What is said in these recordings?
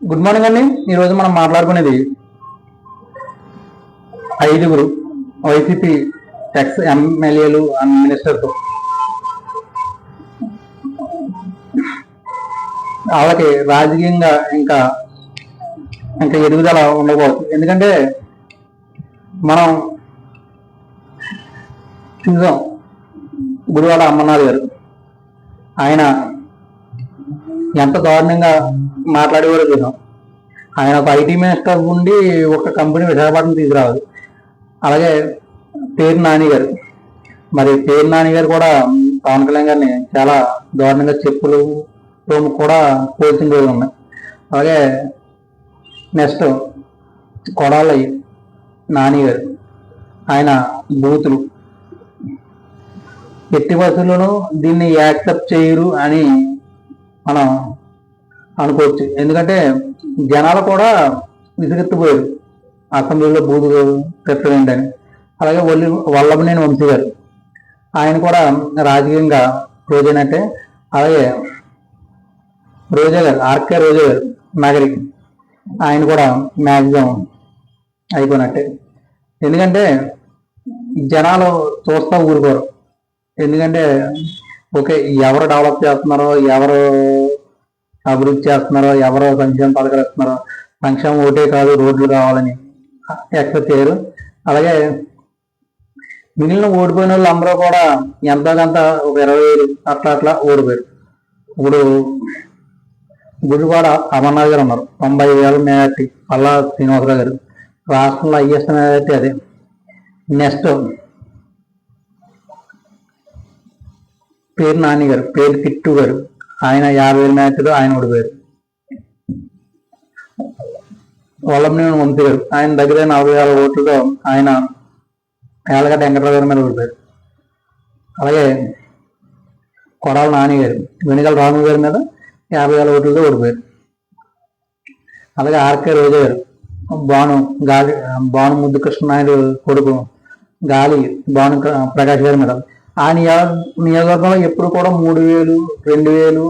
Good morning అండి. ఈరోజు మనం మాట్లాడుకునేది 5 వైసీపీ ఎక్స్ ఎమ్మెల్యేలు అండ్ మినిస్టర్తో వాళ్ళకి రాజకీయంగా ఇంకా ఇంకా ఎదుగుదల ఉండకూడదు. ఎందుకంటే మనం చూసాం గుడివాడ అమర్నాథ్ గారు, ఆయన ఎంత దారుణంగా మాట్లాడేవారో చూసాం. ఆయన ఒక ఐటీ మినిస్టర్ ఉండి ఒక కంపెనీ విశాఖపట్నం తీసుకురావాలి. అలాగే పేరు నాని గారు, మరి పేరు నాని గారు కూడా పవన్ కళ్యాణ్ గారిని చాలా దారుణంగా చెప్పులు కూడా పోల్చిన రోజులు ఉన్నాయి. అలాగే నెక్స్ట్ కొడాల నాని గారు, ఆయన బూతులు ఎట్టి బస్సులను దీన్ని యాక్సెప్ట్ చేయరు అని మనం అనుకోవచ్చు. ఎందుకంటే జనాలు కూడా విసుగెత్తిపోయారు అసెంబ్లీలో బూతులు పెట్టలేంటని. అలాగే వల్లభనేని వంశీ గారు, ఆయన కూడా రాజకీయంగా రోజైనట్టే. అలాగే రోజా గారు, ఆర్కే రోజా గారు నగరి, ఆయన కూడా మ్యాక్సిమం అయిపోయినట్టే. ఎందుకంటే జనాలు చూస్తా ఊరుకోరు. ఎందుకంటే ఓకే, ఎవరు డెవలప్ చేస్తున్నారో, ఎవరు అభివృద్ధి చేస్తున్నారో, ఎవరు సంక్షేమ పథకాలు ఇస్తున్నారో, సంక్షేమం ఒకటే కాదు రోడ్లు కావాలని ఎక్స్పెక్ట్ చేయరు. అలాగే మిగిలిన ఓడిపోయిన వాళ్ళు అందరూ కూడా ఎంతో కొంత ఒక 20,000 అట్లా ఓడిపోయారు. ఇప్పుడు గుడివాడ అమర్నాథ్ గారు ఉన్నారు, 90,000 మెజార్టీ. పల్లా శ్రీనివాసరావు గారు, రాష్ట్రంలో హైయెస్ట్ మెజార్టీ అదే. నెక్స్ట్ పేరు నాని గారు, పేరు కిట్టు గారు, ఆయన 50,000 మెజార్టీలో ఆయన ఓడిపోయారు. వల్లభనేని వంశీ గారు, ఆయన దగ్గర 40,000 ఓట్లతో ఆయన ఏలగడ్డ వెంకటరావు గారి మీద ఓడిపోయారు. అలాగే కొడాల నాని గారు, వెనుగల రాము గారి మీద 50,000 ఓట్లతో ఓడిపోయారు. అలాగే ఆర్కే రోజా గారు, భాను ముద్దు కృష్ణనాయుడు కొడుకు గాలి భాను ప్రకాష్ గారి మీద, ఆ నియోజకవర్గంలో ఎప్పుడు కూడా 3,000, 2,000,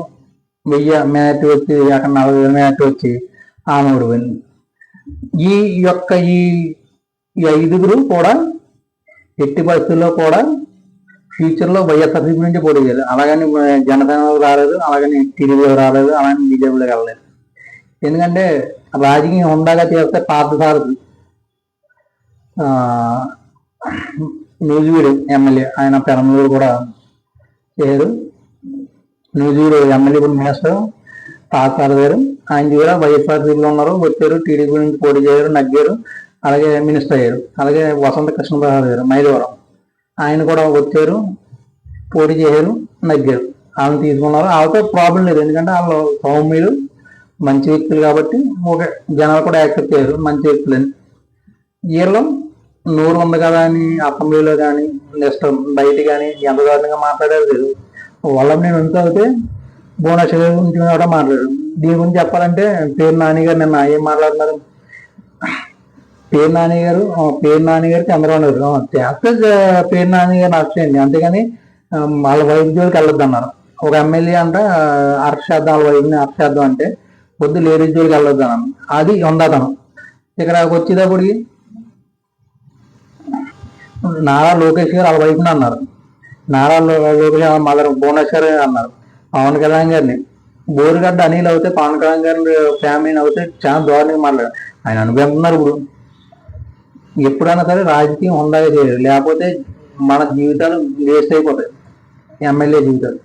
1000 మెజార్టీ వచ్చి అక్కడ 40,000 మెజార్టీ వచ్చి ఆమె ఓడిపోయింది. ఈ 5 కూడా ఎట్టి పరిస్థితుల్లో కూడా ఫ్యూచర్లో వైఎస్ఆర్సీపీ నుంచి పోటీ చేయాలి. అలాగని జనసేనకు రాలేదు, అలాగని టీడీపీలో రాలేదు, అలాగని బీజేపీలోకి వెళ్ళలేదు. ఎందుకంటే రాజకీయం ఉండగా చేస్తే పార్థసారథి నూజివీడు ఎమ్మెల్యే, ఆయన పెరంబలూరు కూడా చేయరు. నూజివీడు ఎమ్మెల్యే ఇప్పుడు మినిస్టర్ పార్థసారథి గారు, ఆయన కూడా వైఎస్ఆర్సీపీలో ఉన్నారు, వచ్చారు, టీడీపీ నుంచి పోటీ చేయరు, నగ్గారు, అలాగే మినిస్టర్ అయ్యారు. అలాగే వసంత కృష్ణప్రసాద్ గారు మైలవరం, ఆయన కూడా వచ్చారు, పోటీ చేశారు, నగ్గారు. ఆమెను తీసుకున్నారు. ఆమెతో ప్రాబ్లం లేదు, ఎందుకంటే వాళ్ళు సౌమ్యులు, మంచి వ్యక్తులు కాబట్టి ఓకే, జనాలు కూడా యాక్సెప్ట్ చేయరు మంచి వ్యక్తులని. వీళ్ళు నోరు ఉంది కదా అని అసెంబ్లీలో కానీ నెక్స్ట్ బయట కానీ ఎంత దారుణంగా మాట్లాడారు లేదు. వల్లభనేని వంశీ అయితే భువనేశ్వర్ గురించి కూడా మాట్లాడారు. దీని గురించి చెప్పాలంటే పేరు నాని గారు నిన్న ఏం మాట్లాడుతున్నారు, పేరు నాని గారు చంద్రబాబు నాయుడు చేస్తే పేరు నాని గారిని అరెస్ట్ చేయండి, అంతేగాని వాళ్ళ వైపు జోలికి వెళ్ళొద్దు అన్నారు. ఒక ఎమ్మెల్యే అంట అరెస్ట్ చేద్దాం, వాళ్ళ వైపుని అరెస్ట్ చేద్దాం అంటే వద్దు, లేడీస్ జోలికి వెళ్ళొద్దు అన్నాను. అది ఉందాతనం. ఇక్కడ వచ్చేటప్పటికి నారా లోకేష్ గారు వాళ్ళ వైపున అన్నారు, నారా లోకేష్ మదర్ భువనేశ్వర్ అన్నారు. పవన్ కళ్యాణ్ గారిని బోరుగడ్డ అనిల్ అవుతే పవన్ కళ్యాణ్ గారి ఫ్యామిలీని అవుతే చాలా దారుణంగా మాట్లాడారు. ఆయన అనుభవిస్తున్నారు. ఇప్పుడు ఎప్పుడైనా సరే రాజకీయం ఉండాలి చేయరు, లేకపోతే మన జీవితాలు వేస్ట్ అయిపోతాయి, ఎమ్మెల్యే జీవితాలు.